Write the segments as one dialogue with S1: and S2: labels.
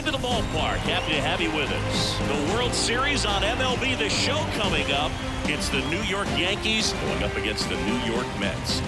S1: into the ballpark. Happy to have you with us. The World Series on MLB The Show coming up. It's the New York Yankees going up against the New York Mets.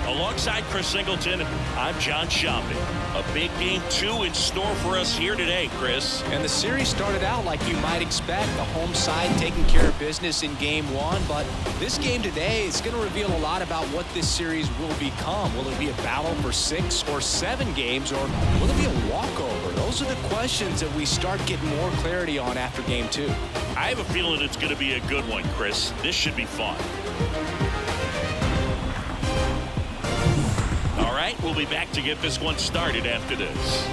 S1: Alongside Chris Singleton, I'm John Shopping. A big game 2 in store for us here today, Chris.
S2: And the series started out like you might expect. The home side taking care of business in game 1. But this game today is going to reveal a lot about what this series will become. Will it be a battle for 6 or 7 games, or will it be a walkover? Those are the questions that we start getting more clarity on after game 2.
S1: I have a feeling it's going to be a good one, Chris. This should be fun. All right, we'll be back to get this one started after this.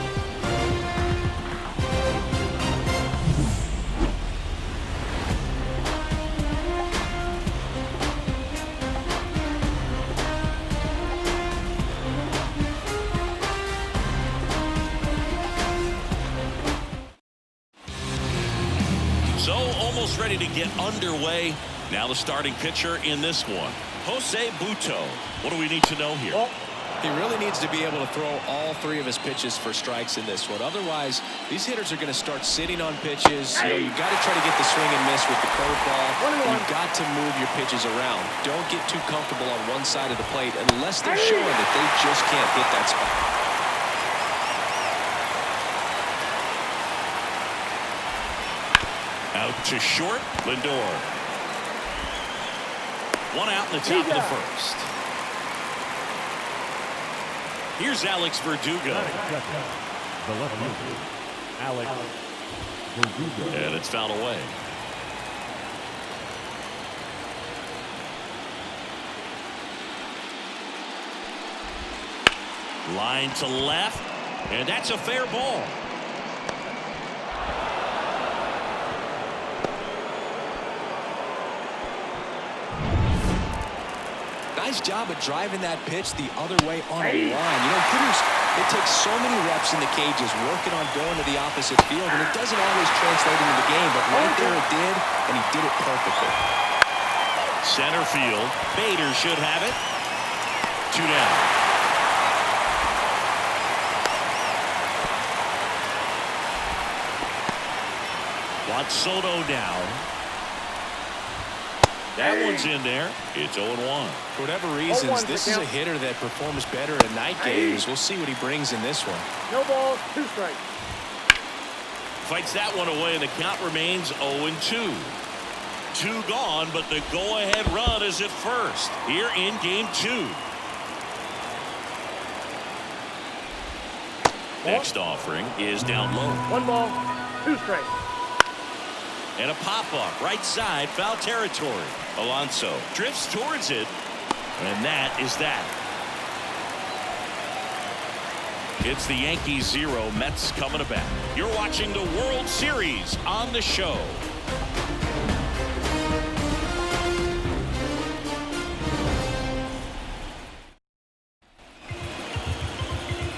S1: So, almost ready to get underway. Now the starting pitcher in this one, Jose Butto. What do we need to know here?
S2: He really needs to be able to throw all 3 of his pitches for strikes in this one. Otherwise, these hitters are going to start sitting on pitches. You've got to try to get the swing and miss with the curveball. You've got to move your pitches around. Don't get too comfortable on one side of the plate unless they're showing that they just can't hit that spot.
S1: Out to short, Lindor. 1 out in the top of the first. Here's Alex Verdugo.
S3: The left fielder, Alex Verdugo.
S1: And it's fouled away. Line to left, and that's a fair ball.
S2: Nice job of driving that pitch the other way on a line. You know, hitters, it takes so many reps in the cages working on going to the opposite field, and it doesn't always translate into the game, but right there it did, and he did it perfectly.
S1: Center field. Bader should have it. 2 down. Juan Soto down. That one's in there. It's 0-1.
S2: For whatever reasons, this is a hitter that performs better in night games. We'll see what he brings in this one.
S4: No balls, 2 strikes.
S1: Fights that one away, and the count remains 0-2. 2 gone, but the go-ahead run is at first here in game 2. Next offering is down low.
S4: 1 ball, 2 strikes.
S1: And a pop-up right side, foul territory. Alonso drifts towards it, and that is that. It's the Yankees 0, Mets coming to bat. You're watching the World Series on the show.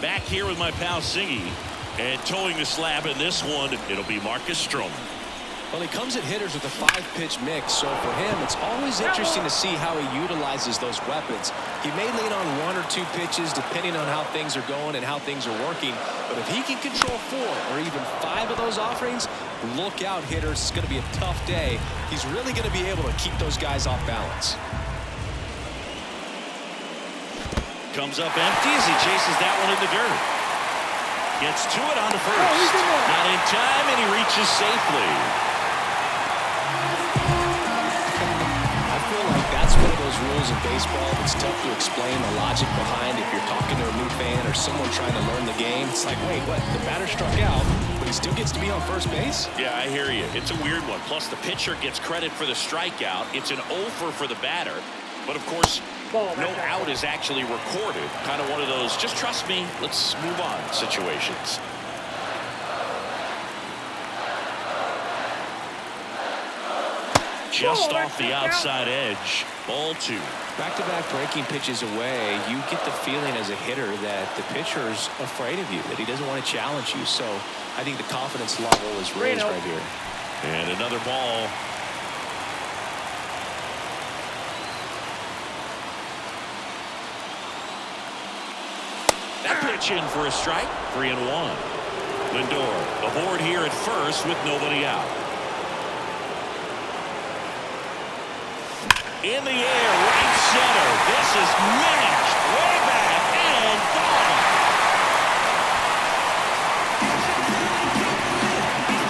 S1: Back here with my pal Singy, and towing the slab in this one, it'll be Marcus Stroman.
S2: Well, he comes at hitters with a 5-pitch mix, so for him, it's always interesting to see how he utilizes those weapons. He may lean on 1 or 2 pitches depending on how things are going and how things are working, but if he can control 4 or even 5 of those offerings, look out, hitters. It's going to be a tough day. He's really going to be able to keep those guys off balance.
S1: Comes up empty as he chases that one in the dirt. Gets to it on the first. Not in time, and he reaches safely.
S2: One of those rules in baseball that's tough to explain the logic behind if you're talking to a new fan or someone trying to learn the game. It's like, wait, what? The batter struck out, but he still gets to be on first base?
S1: Yeah, I hear you. It's a weird one. Plus, the pitcher gets credit for the strikeout. It's an over for the batter. But, of course, no out is actually recorded. Kind of one of those, just trust me, let's move on situations. Just off the outside edge. Ball 2.
S2: Back-to-back breaking pitches away, you get the feeling as a hitter that the pitcher's afraid of you, that he doesn't want to challenge you. So I think the confidence level is raised right here.
S1: And another ball. Stretch in for a strike. 3-1. Lindor aboard here at first with nobody out. In the air, right center. This is mashed way back and gone.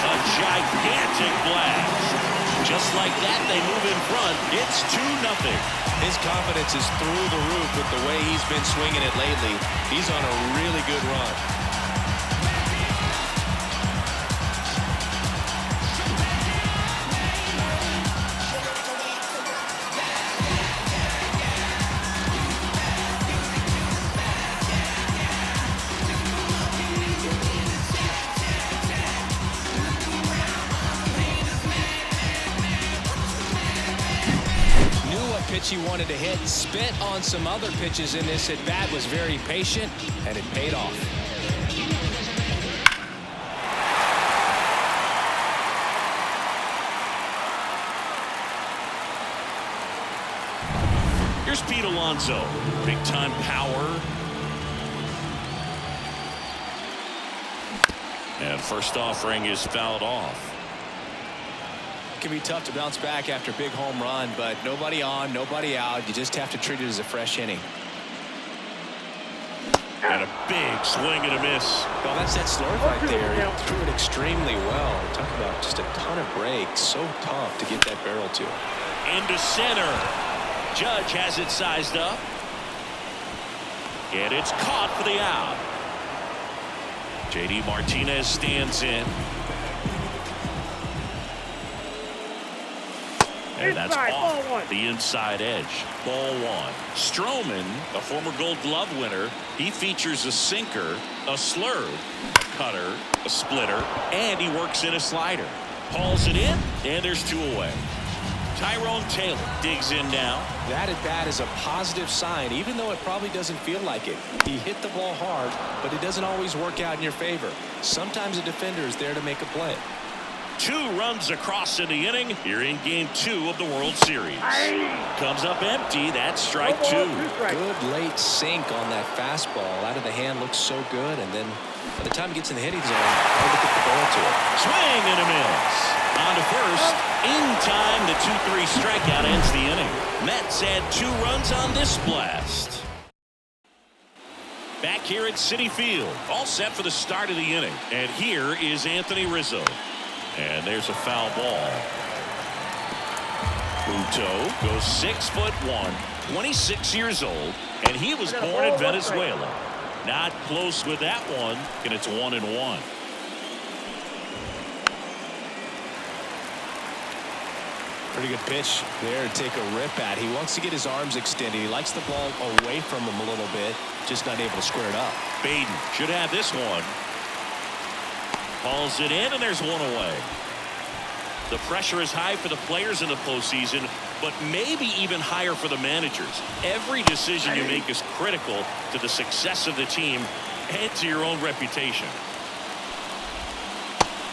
S1: A gigantic blast. Just like that, they move in front. It's 2-0.
S2: His confidence is through the roof with the way he's been swinging it lately. He's on a really good run. Pitch he wanted to hit, spit on some other pitches in this at bat, was very patient, and it paid off.
S1: Here's Pete Alonso. Big time power. And first offering is fouled off.
S2: It can be tough to bounce back after a big home run, but nobody on, nobody out. You just have to treat it as a fresh inning.
S1: And a big swing and a miss.
S2: Well, that's that slurve right there. He threw it extremely well. Talk about just a ton of breaks. So tough to get that barrel to.
S1: Into center. Judge has it sized up. And it's caught for the out. J.D. Martinez stands in. And that's off the inside edge. Ball one. Stroman, a former Gold Glove winner, he features a sinker, a slurve, a cutter, a splitter, and he works in a slider. Hauls it in, and there's 2 away. Tyrone Taylor digs in now.
S2: That at bat is a positive sign, even though it probably doesn't feel like it. He hit the ball hard, but it doesn't always work out in your favor. Sometimes a defender is there to make a play.
S1: 2 runs across in the inning here in Game 2 of the World Series. Comes up empty. That's strike 2.
S2: Good late sink on that fastball. Out of the hand, looks so good, and then by the time he gets in the hitting zone, hard to get the ball to it.
S1: Swing and a miss. On to first. In time, the 2-3 strikeout ends the inning. Mets had 2 runs on this blast. Back here at Citi Field, all set for the start of the inning. And here is Anthony Rizzo. And there's a foul ball. Uto goes 6'1", 26 years old, and he was born in Venezuela. Not close with that one, and it's 1-1.
S2: Pretty good pitch there to take a rip at. He wants to get his arms extended. He likes the ball away from him a little bit, just not able to square it up.
S1: Baden should have this one. Hauls it in, and there's 1 away. The pressure is high for the players in the postseason, but maybe even higher for the managers. Every decision you make is critical to the success of the team and to your own reputation.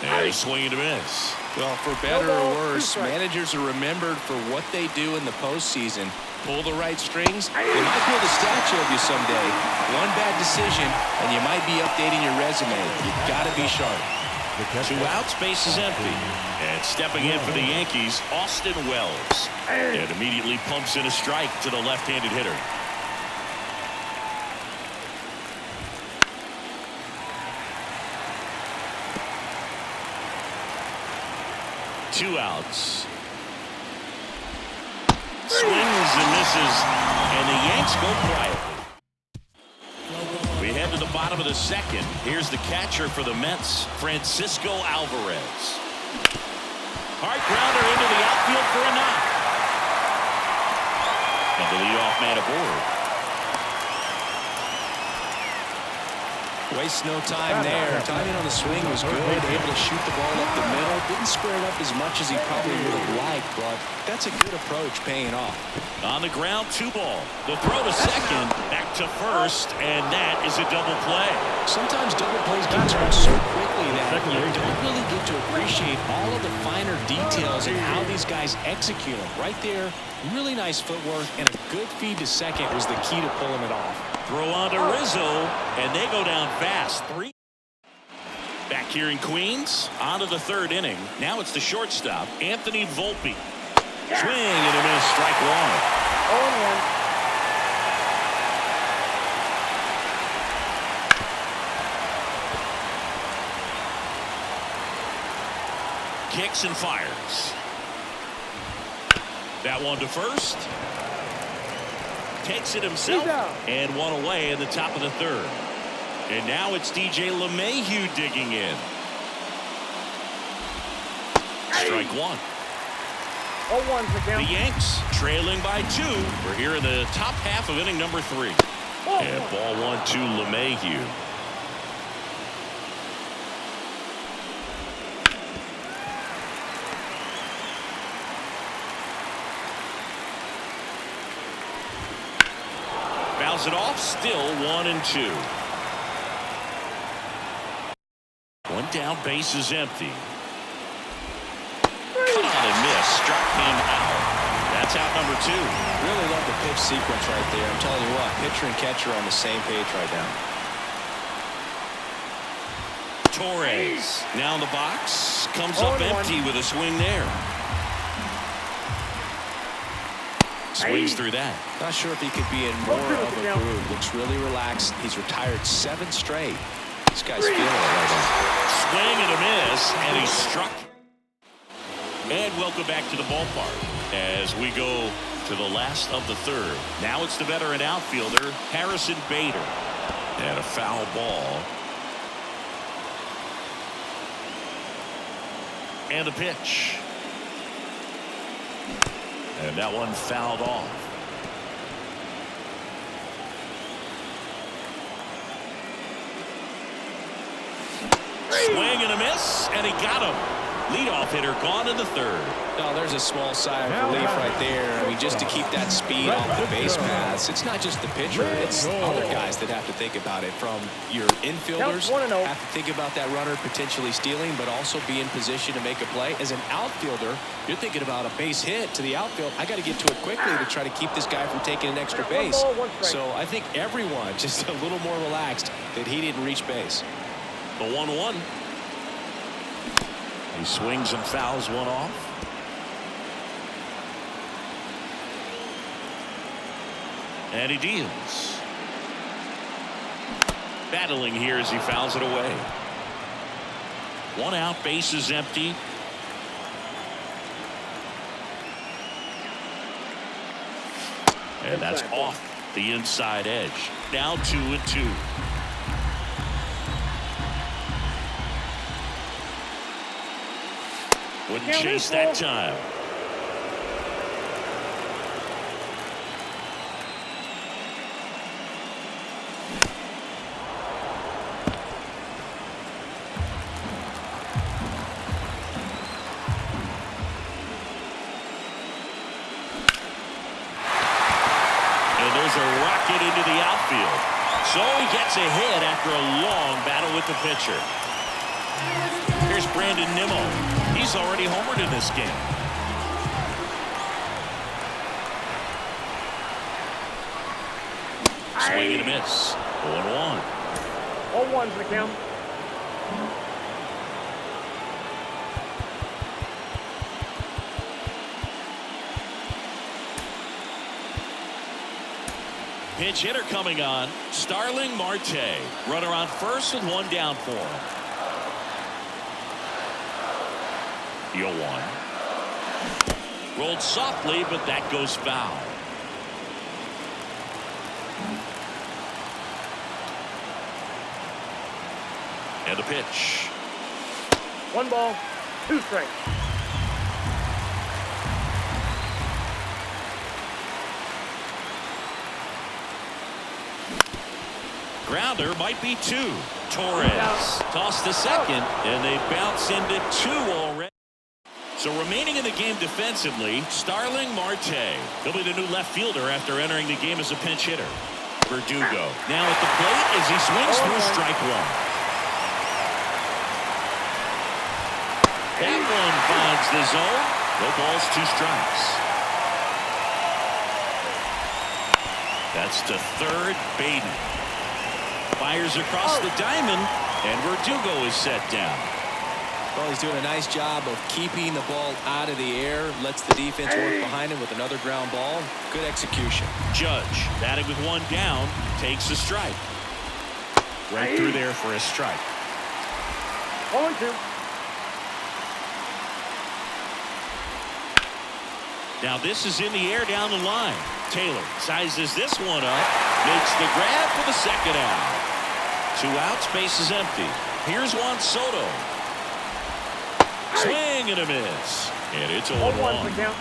S1: And a swing and a miss.
S2: Well, for better or worse, managers are remembered for what they do in the postseason. Pull the right strings, they might build a statue of you someday. One bad decision, and you might be updating your resume. You've got to be sharp.
S1: 2 outs, base is empty. And stepping in for the Yankees, Austin Wells. And immediately pumps in a strike to the left-handed hitter. Two outs. Swings and misses, and the Yanks go quietly. We head to the bottom of the second. Here's the catcher for the Mets, Francisco Alvarez. Hard grounder into the outfield for a knock. And the leadoff man aboard.
S2: Wastes no time there. Timing on the swing was good. Able to shoot the ball up the middle. Didn't square it up as much as he probably would have liked, but that's a good approach, paying off.
S1: On the ground, 2 ball. The throw to second, back to first, and that is a double play.
S2: Sometimes double plays can turn so quickly that you don't really get to appreciate all of the finer details and how these guys execute them. Right there, really nice footwork, and a good feed to second was the key to pulling it off.
S1: Throw on to Rizzo, and they go down fast. 3. Back here in Queens, on to the 3rd inning. Now it's the shortstop, Anthony Volpe. Swing and a miss, strike 1.
S4: 0-1.
S1: Kicks and fires. That one to first. Takes it himself and one away in the top of the 3rd. And now it's DJ LeMahieu digging in. Strike 1.
S4: 0-1 for
S1: The
S4: count.
S1: Yanks trailing by 2. We're here in the top half of inning number 3. And ball 1 to LeMahieu. Fouls it off, still 1-2. One down, base is empty. Cut on and miss, struck him out. That's out number 2.
S2: Really love the pitch sequence right there. I'm telling you what, pitcher and catcher are on the same page right now.
S1: Torres now in the box, comes up empty with a swing there. Swings through that.
S2: Not sure if he could be in more of a groove. Looks really relaxed. He's retired 7 straight. This guy's feeling it right now.
S1: Swing and a miss, and he struck. And welcome back to the ballpark as we go to the last of the 3rd. Now it's the veteran outfielder, Harrison Bader. And a foul ball. And a pitch. And that one fouled off. Swing and a miss, and he got him. Leadoff hitter gone in the 3rd.
S2: No, there's a small sigh of relief right there. I mean, just to keep that speed off the base paths. It's not just the pitcher. It's other guys that have to think about it. From your infielders have to think about that runner potentially stealing, but also be in position to make a play. As an outfielder, you're thinking about a base hit to the outfield. I got to get to it quickly to try to keep this guy from taking an extra base. So I think everyone just a little more relaxed that he didn't reach base.
S1: The 1-1. He swings and fouls one off. And he deals. Battling here as he fouls it away. 1 out, base is empty. And that's off the inside edge. Now 2-2. Wouldn't chase that time. And there's a rocket into the outfield. So he gets a hit after a long battle with the pitcher. Here's Brandon Nimmo. He's already homered in this game. Swing and a miss. 0-1.
S4: 0-1 for the count.
S1: Pinch hitter coming on. Starling Marte. Runner on first with 1 down for him. 0-1. Rolled softly, but that goes foul. And a pitch.
S4: 1 ball, 2 strikes.
S1: Grounder might be 2. Torres tossed to second, and they bounce into 2 already. So remaining in the game defensively, Starling Marte. He'll be the new left fielder after entering the game as a pinch hitter. Verdugo now at the plate as he swings through strike 1. That one finds the zone. No balls, 2 strikes. That's to third. Baden fires across the diamond, and Verdugo is set down.
S2: Well, he's doing a nice job of keeping the ball out of the air. Lets the defense work behind him with another ground ball. Good execution.
S1: Judge batting with one down, takes a strike. Right through there for a strike.
S4: 0-2.
S1: Now this is in the air down the line. Taylor sizes this one up, makes the grab for the second out. 2 outs, base is empty. Here's Juan Soto. Swing and a miss. And it's 0-1.
S4: the count.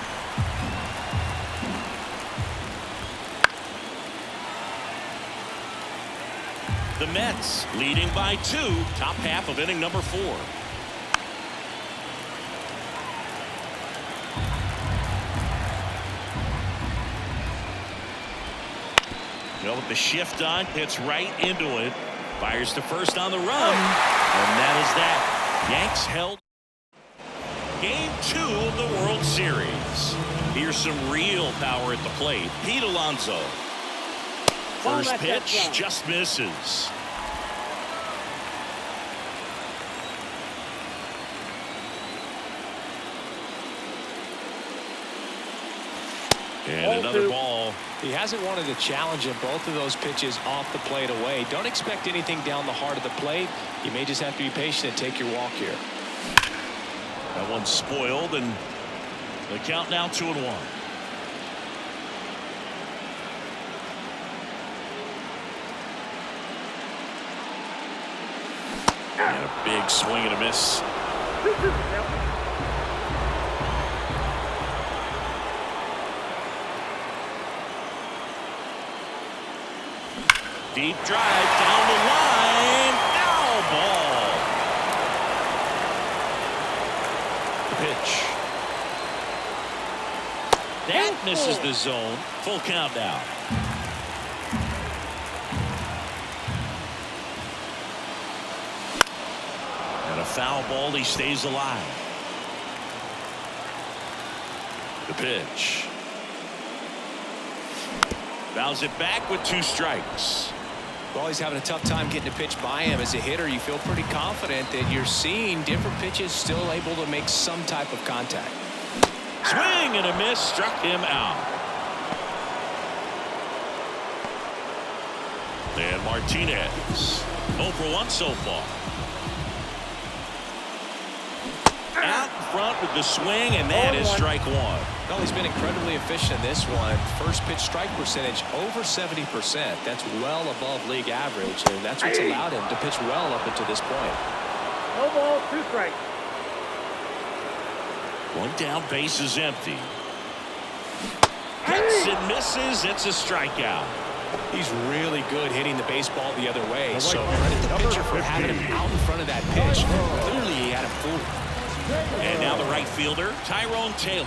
S1: The Mets leading by 2, top half of inning number 4. Well, with the shift on, hits right into it. Fires to first on the run. And that is that. Yanks held Game 2 of the World Series. Here's some real power at the plate. Pete Alonso. First pitch just misses. And another ball.
S2: He hasn't wanted to challenge in both of those pitches off the plate away. Don't expect anything down the heart of the plate. You may just have to be patient and take your walk here.
S1: That one's spoiled, and the count now 2-1. And a big swing and a miss. Deep drive down the line. Foul ball. The pitch. That misses the zone. Full count now. And a foul ball. He stays alive. The pitch. Fouls it back with 2 strikes.
S2: Well, he's having a tough time getting a pitch by him. As a hitter, you feel pretty confident that you're seeing different pitches still able to make some type of contact.
S1: Swing and a miss, struck him out. And Martinez 0 for 1 so far. Out in front with the swing, and that is strike 1.
S2: Well, he's been incredibly efficient in this one. First pitch strike percentage over 70%. That's well above league average, and that's what's allowed him to pitch well up until this point.
S4: No ball, 2 strikes.
S1: 1 down, base is empty. Hits and misses. It's a strikeout.
S2: He's really good hitting the baseball the other way. So credit the pitcher for having him out in front of that pitch. Clearly, he had him fooled.
S1: And now the right fielder, Tyrone Taylor.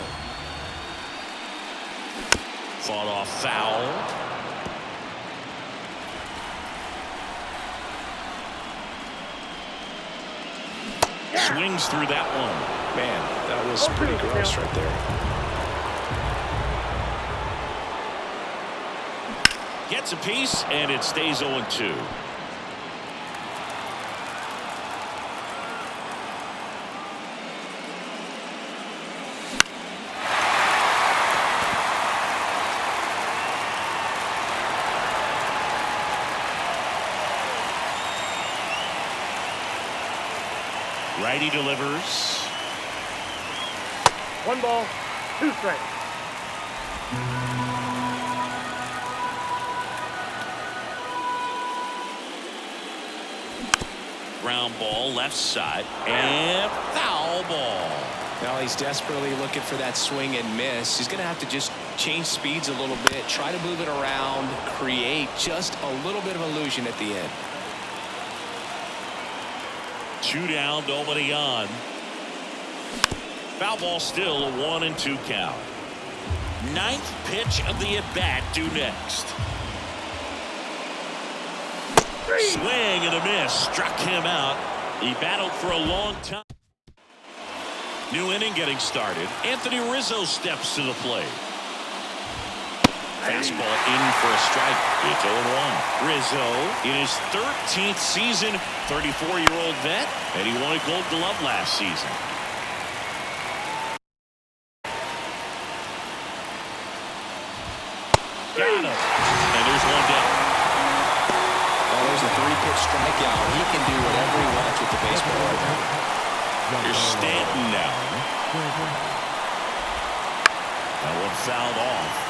S1: Fought off foul. Swings through that one.
S2: Man, that was pretty gross right there.
S1: Gets a piece, and it stays 0-2. Righty delivers.
S4: 1 ball, 2 strikes.
S1: Ground ball left side, and foul ball.
S2: Now he's desperately looking for that swing and miss. He's going to have to just change speeds a little bit, try to move it around, create just a little bit of illusion at the end.
S1: 2 down, nobody on. Foul ball still, a 1-2 count. 9th pitch of the at-bat due next. Swing and a miss, struck him out. He battled for a long time. New inning getting started. Anthony Rizzo steps to the plate. Fastball in for a strike. It's 0-1. Rizzo in his 13th season, 34-year-old vet, and he won a Gold Glove last season. Got him. And there's one down.
S2: Oh, there's a 3-pitch strikeout. He can do whatever he wants with the baseball right now.
S1: Here's Stanton now. That one fouled off.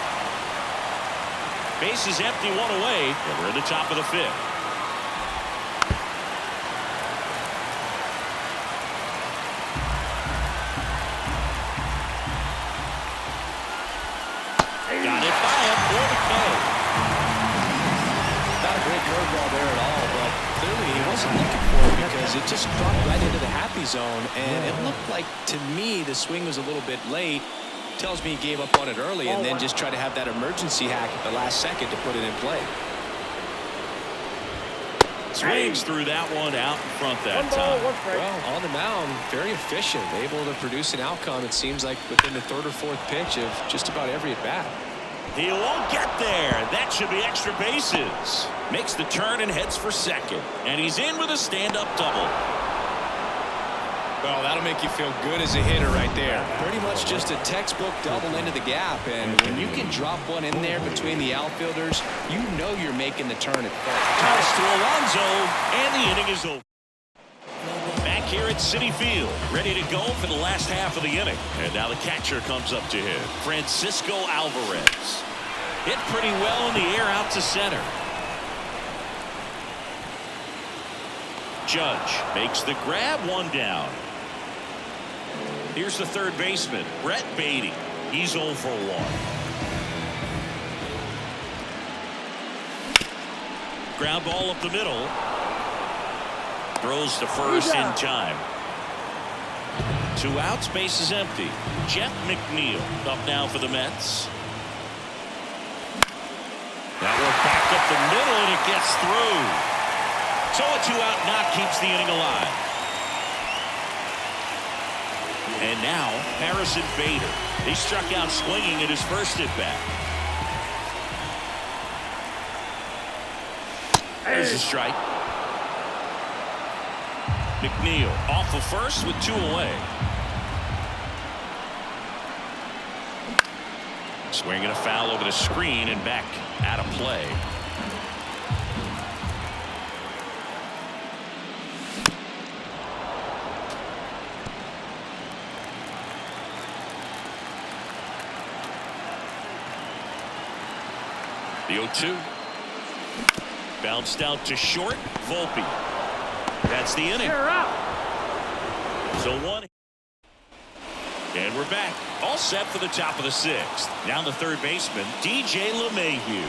S1: Base is empty, one away, and we're at the top of the 5th. Got it by him for the K.
S2: Not a great curveball there at all, but clearly he wasn't looking for it because it just dropped right into the happy zone, and it looked like, to me, the swing was a little bit late. Tells me he gave up on it early and then just tried to have that emergency hack at the last second to put it in play.
S1: Swings through that one out in front that time.
S2: Well, on the mound, very efficient, able to produce an outcome, it seems like, within the 3rd or 4th pitch of just about every at-bat.
S1: He won't get there. That should be extra bases. Makes the turn and heads for second. And he's in with a stand-up double.
S2: Well, that'll make you feel good as a hitter right there. Pretty much just a textbook double into the gap. And when you can drop one in there between the outfielders, you know you're making the turn at first.
S1: Toss to Alonso, and the inning is over. Back here at Citi Field, ready to go for the last half of the inning. And now the catcher comes up to him, Francisco Alvarez. Hit pretty well in the air out to center. Judge makes the grab, one down. Here's the 3rd baseman, Brett Beatty. He's 0 for 1. Ground ball up the middle. Throws to first in time. 2 outs, base is empty. Jeff McNeil up now for the Mets. That one back up the middle, and it gets through. So a 2-out knock keeps the inning alive. And now Harrison Bader. He struck out swinging at his first at bat. There's a strike. McNeil off of first with 2 away. Swinging a foul over the screen and back out of play. The 0-2. Bounced out to short. Volpe. That's the inning. So 1. And we're back. All set for the top of the 6th. Now the 3rd baseman, DJ LeMahieu.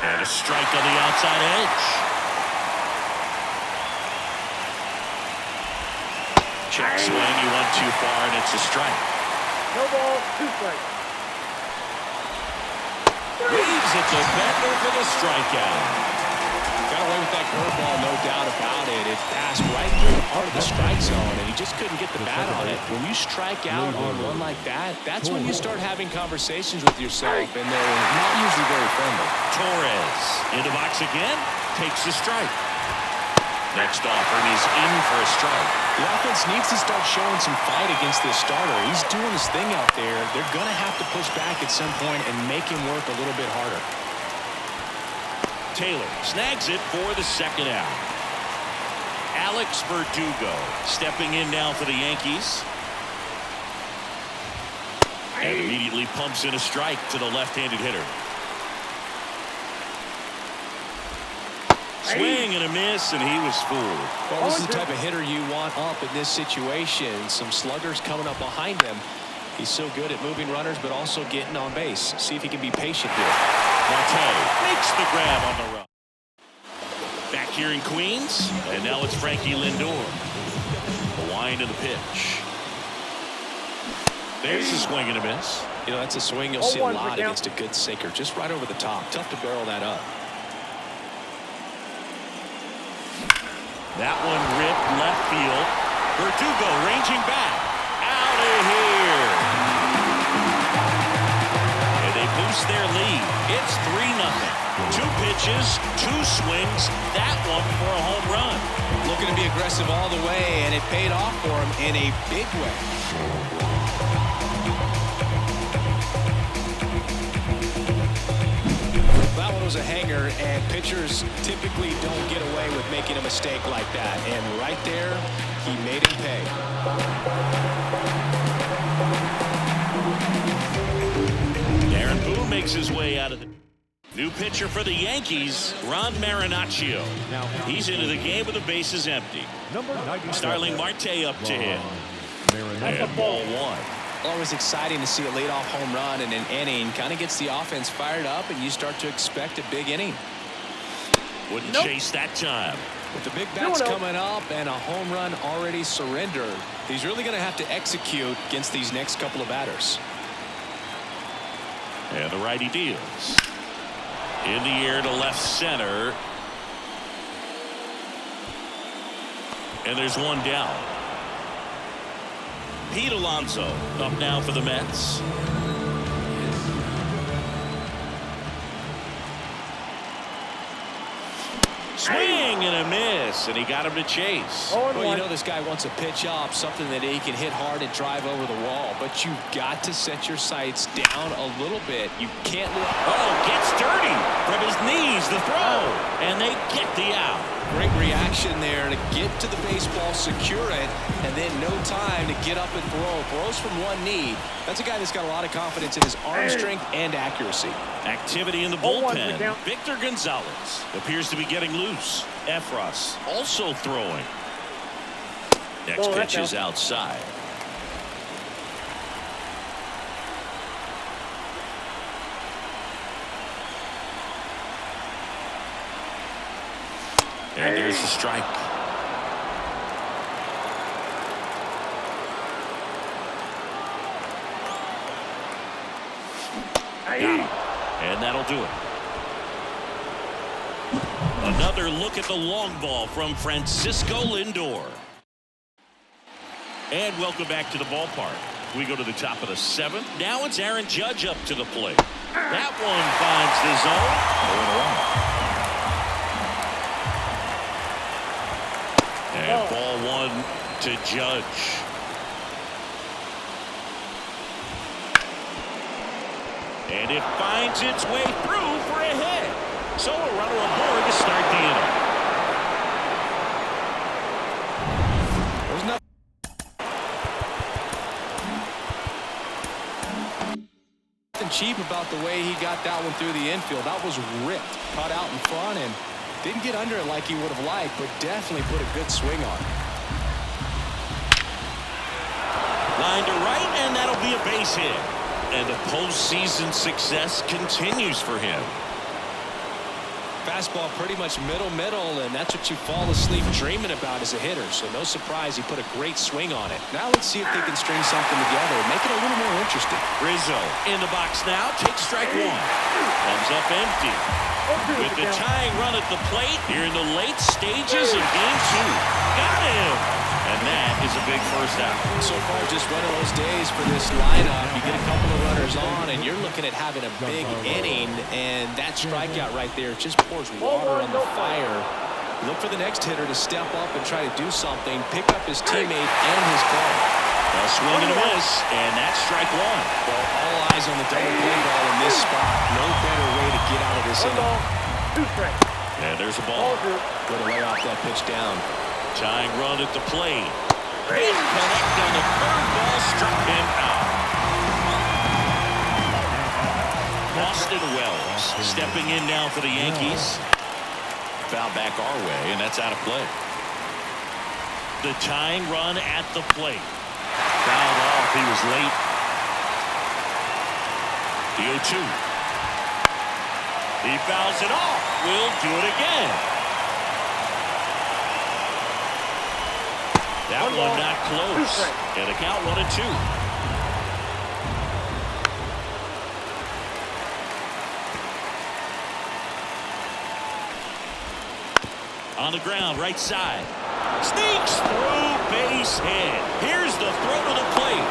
S1: And a strike on the outside edge. Check swing. He went too far, and it's a strike.
S4: No ball, 2 strikes.
S1: Reeves at the bender for the strikeout.
S2: Got away with that curveball, no doubt about it. It passed right through the heart of the strike zone, and he just couldn't get the bat on it. When you strike out on one like that, that's when you start having conversations with yourself, and they're not usually very friendly.
S1: Torres into box again, takes the strike. Next offering is in for a strike.
S2: The offense needs to start showing some fight against this starter. He's doing his thing out there. They're going to have to push back at some point and make him work a little bit harder.
S1: Taylor snags it for the 2nd out. Alex Verdugo stepping in now for the Yankees. And immediately pumps in a strike to the left-handed hitter. Swing and a miss, and he was fooled.
S2: Well, this is the type of hitter you want up in this situation. Some sluggers coming up behind him. He's so good at moving runners, but also getting on base. See if he can be patient here.
S1: Marte makes the grab on the run. Back here in Queens, and now it's Frankie Lindor. A wind of the pitch. There's a swing and a miss.
S2: You know, that's a swing you'll see a lot against a good sinker. Just right over the top. Tough to barrel that up.
S1: That one ripped left field. Verdugo ranging back. Out of here. And they boost their lead. pitches, 2 swings, that one for a home run.
S2: Looking to be aggressive all the way, and it paid off for him in a big way. That one was a hanger, and pitchers typically don't get away with making a mistake like that. And right there, he made him pay.
S1: Aaron Boone makes his way out of the new pitcher for the Yankees, Ron Marinaccio. He's into the game with the bases empty.
S3: Number 97.
S1: Starling Marte up to him. And ball 1.
S2: Always exciting to see a leadoff home run in an inning. Kind of gets the offense fired up, and you start to expect a big inning.
S1: Wouldn't chase that time.
S2: With the big bats coming up and a home run already surrendered, he's really going to have to execute against these next couple of batters.
S1: And the righty deals. In the air to left center. And there's one down. Pete Alonso up now for the Mets. Swing and a miss, and he got him to chase.
S2: Well, you know this guy wants a pitch up, something that he can hit hard and drive over the wall. But you've got to set your sights down a little bit. You can't.
S1: Oh, gets dirty from his knees, the throw, and they get the out.
S2: Great reaction there to get to the baseball, secure it, and then no time to get up and throw. Throws from one knee. That's a guy that's got a lot of confidence in his arm strength and accuracy.
S1: Activity in the bullpen. Victor Gonzalez appears to be getting loose. Efros also throwing. Next pitch is outside. And there's the strike. Got him. And that'll do it. Another look at the long ball from Francisco Lindor. And welcome back to the ballpark. We go to the top of the 7th. Now it's Aaron Judge up to the plate. That one finds the zone. 0-1. And ball 1 to Judge. And it finds its way through for a hit. So a runner aboard to start the inning.
S2: There's nothing cheap about the way he got that one through the infield. That was ripped, caught out in front, and didn't get under it like he would have liked, but definitely put a good swing on it.
S1: Line to right, and that'll be a base hit. And the postseason success continues for him.
S2: Fastball pretty much middle, and that's what you fall asleep dreaming about as a hitter. So no surprise he put a great swing on it. Now let's see if they can string something together and make it a little more interesting.
S1: Rizzo in the box now, takes strike 1. Comes up empty. With the tying run at the plate here in the late stages of game 2. Got him! And that is a big first out.
S2: So far, just one of those days for this lineup. You get a couple of runners on, and you're looking at having a big inning, and that strikeout right there just pours water on the fire. Look for the next hitter to step up and try to do something, pick up his teammate and his ball.
S1: A swing and a miss, and that's strike 1.
S2: Well, all eyes on the double play ball in this spot. No better way to get out of this inning.
S1: And there's a ball.
S2: Put away off that pitch down.
S1: Tying run at the plate. Didn't connect on the curveball, struck him out. Austin Wells stepping in now for the Yankees. Foul back our way, and that's out of play. The tying run at the plate. Fouled off. He was late. The 0-2. He fouls it off. We'll do it again. That one not close. And the count 1-2. On the ground, right side. Sneaks through, base hit. Here's the throw to the plate.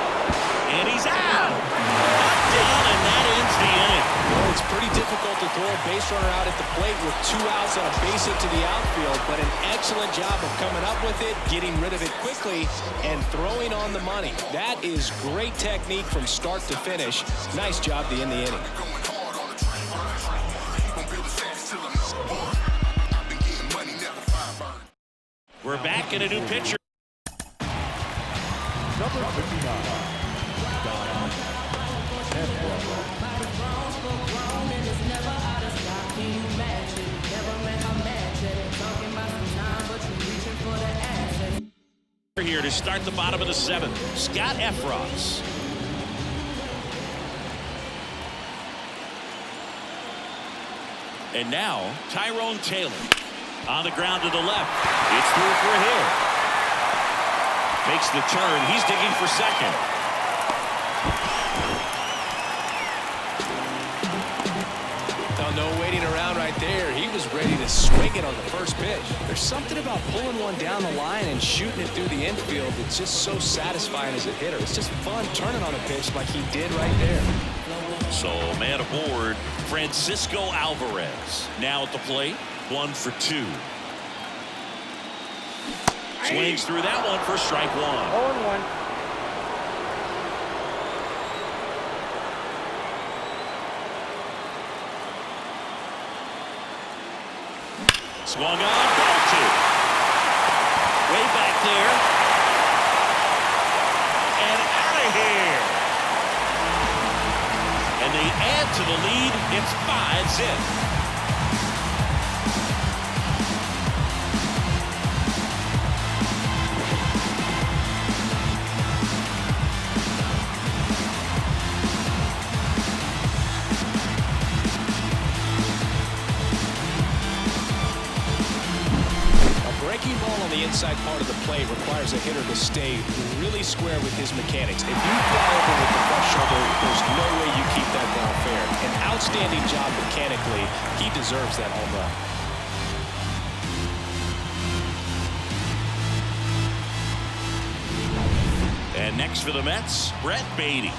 S1: And he's out. Knocked down, and that ends the inning.
S2: Well, it's pretty difficult to throw a base runner out at the plate with 2 outs on a base hit to the outfield, but an excellent job of coming up with it, getting rid of it quickly, and throwing on the money. That is great technique from start to finish. Nice job to end the inning.
S1: We're back in a new pitcher.
S3: Number 59, Don Efron.
S1: Here to start the bottom of the 7th, Scott Efron. And now Tyrone Taylor on the ground to the left. It's through for a hit. Makes the turn. He's digging for second.
S2: No waiting around right there. He was ready to swing it on the first pitch. There's something about pulling one down the line and shooting it through the infield that's just so satisfying as a hitter. It's just fun turning on a pitch like he did right there.
S1: So man aboard, Francisco Alvarez. Now at the plate, 1 for 2. Swings through that one for strike 1.
S4: 0-1.
S1: Swung on, ball 2. Way back there. And out of here. And they add to the lead. It's 5-zip.
S2: Inside part of the plate requires a hitter to stay really square with his mechanics. If you fly over with the left shoulder, there's no way you keep that ball fair. An outstanding job mechanically. He deserves that home run.
S1: And next for the Mets, Brett Beatty.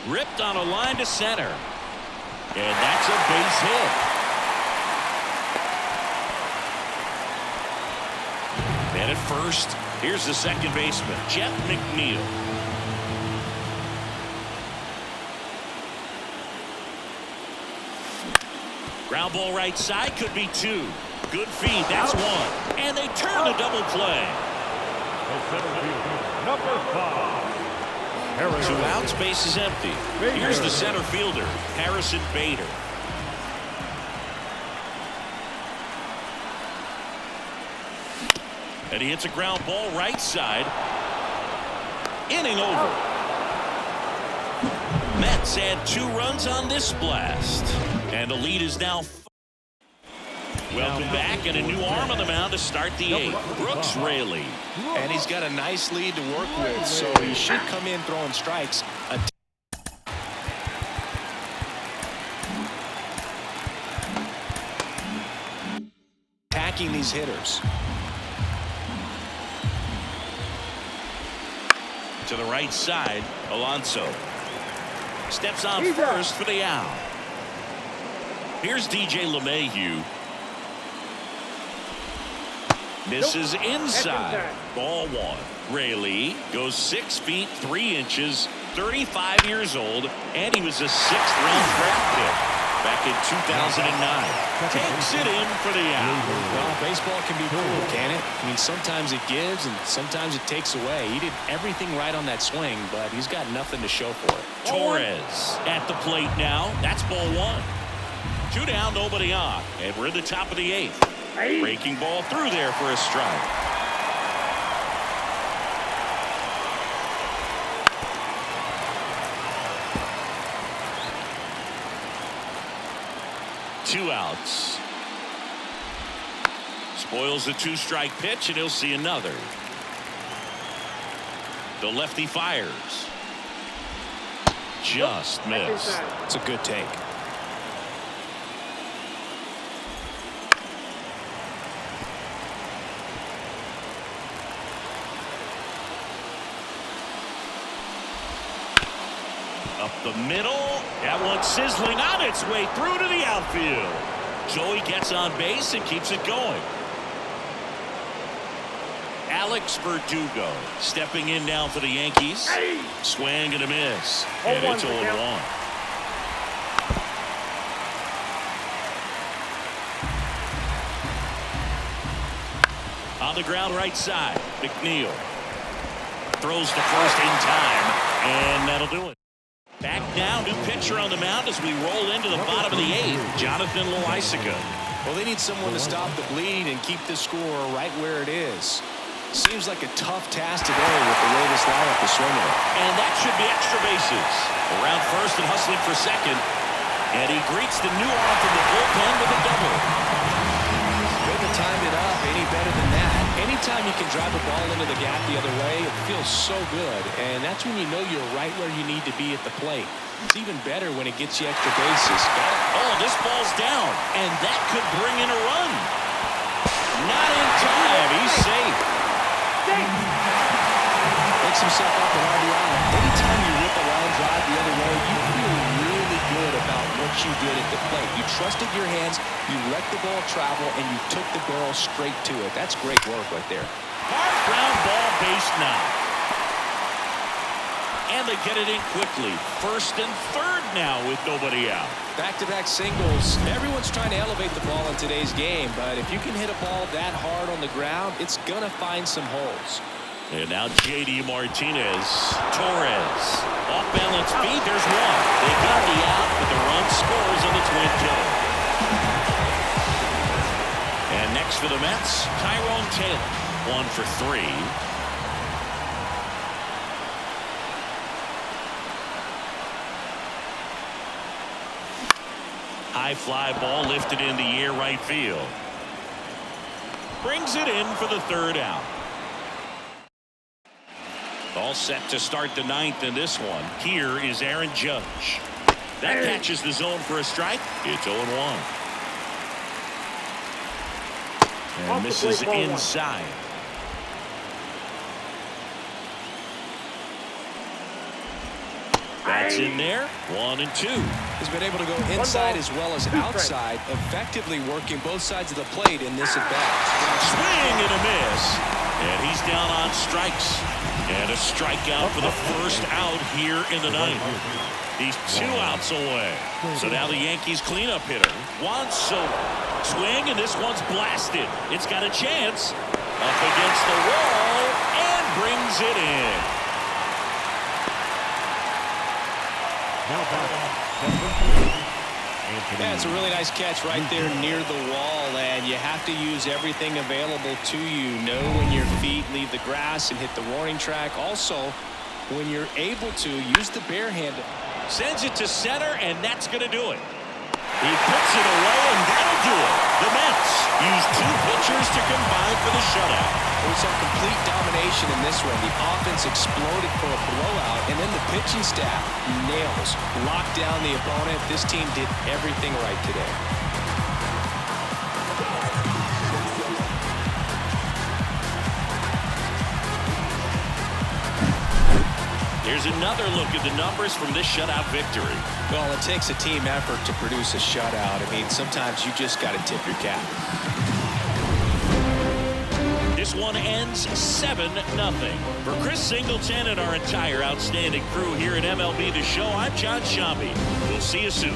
S1: Ripped on a line to center. And that's a base hit. And at first, here's the second baseman, Jeff McNeil. Ground ball right side, could be 2. Good feed, that's 1. And they turn the double play.
S3: Number 5.
S1: 2 outs, base is empty. Here's the center fielder, Harrison Bader. And he hits a ground ball right side. Inning over. Mets add 2 runs on this blast. And the lead is now. Welcome back, and a new arm on the mound to start the 8th. Brooks Raley.
S2: And he's got a nice lead to work with, so he should come in throwing strikes. Attacking these hitters.
S1: To the right side, Alonso. Steps on first for the out. Here's DJ LeMahieu. Misses inside. Ball 1. Raley goes 6 feet 3 inches, 35 years old, and he was a 6th-round draft pick back in 2009. Takes it in for the out.
S2: Well, baseball can be cool, can it? I mean, sometimes it gives and sometimes it takes away. He did everything right on that swing, but he's got nothing to show for it.
S1: Torres at the plate now. That's ball 1. 2 down, nobody on, and we're in the top of the 8th. Breaking ball through there for a strike. Two outs. Spoils the 2-strike pitch, and he'll see another. The lefty fires. Just missed.
S2: It's a good take.
S1: Up the middle. That one's sizzling on its way through to the outfield. Joey gets on base and keeps it going. Alex Verdugo stepping in now for the Yankees. Swing and a miss. And it's 0-1. On the ground right side, McNeil throws to first in time, and that'll do it. Back now, new pitcher on the mound as we roll into the bottom of the 8th, Jonathan Loaisiga.
S2: Well, they need someone to stop the bleed and keep the score right where it is. Seems like a tough task today with the way this lineup is swinging it.
S1: And that should be extra bases. Around first and hustling for second. And he greets the new arm from the bullpen with a double.
S2: Couldn't have timed it up any better than that. Anytime you can drive a ball into the gap the other way, it feels so good. And that's when you know you're right where you need to be at the plate. It's even better when it gets you extra bases.
S1: Oh, this ball's down. And that could bring in a run. Not in time. He's safe.
S2: Makes himself up an RBI. Anytime you rip a line drive the other way, you feel really good about what you did at the plate. You trusted your hands, you let the ball travel, and you took the barrel straight to it. That's great work right there.
S1: Hard ground ball, base now. And they get it in quickly. First and third now with nobody out.
S2: Back-to-back singles. Everyone's trying to elevate the ball in today's game, but if you can hit a ball that hard on the ground, it's going to find some holes.
S1: And now J.D. Martinez. Torres. Off-balance feed. There's one. They got the out, but the run scores on the twin killer. And next for the Mets, Tyrone Taylor. 1 for 3. High fly ball lifted in the air right field. Brings it in for the third out. All set to start the 9th in this one. Here is Aaron Judge. That catches the zone for a strike. It's 0-1. And misses inside. That's in there. 1 and 2.
S2: He's been able to go inside as well as outside, effectively working both sides of the plate in this at-bat.
S1: Swing and a miss. And he's down on strikes. And a strikeout for the first out here in the 9th. He's 2 outs away. So now the Yankees cleanup hitter, Juan Soto. Swing, and this one's blasted. It's got a chance. Up against the wall and brings it in.
S2: Yeah, it's a really nice catch right there near the wall, and you have to use everything available to you. Know when your feet leave the grass and hit the warning track. Also, when you're able to, use the bare hand.
S1: Sends it to center, and that's going to do it. He puts it away, and that'll do it. The Mets use 2 pitchers to combine for the shutout.
S2: There was some complete domination in this one. The offense exploded for a blowout, and then the pitching staff nails, locked down the opponent. This team did everything right today.
S1: Here's another look at the numbers from this shutout victory.
S2: Well, it takes a team effort to produce a shutout. I mean, sometimes you just got to tip your cap.
S1: This one ends 7-0. For Chris Singleton and our entire outstanding crew here at MLB The Show, I'm John Shambi. We'll see you soon.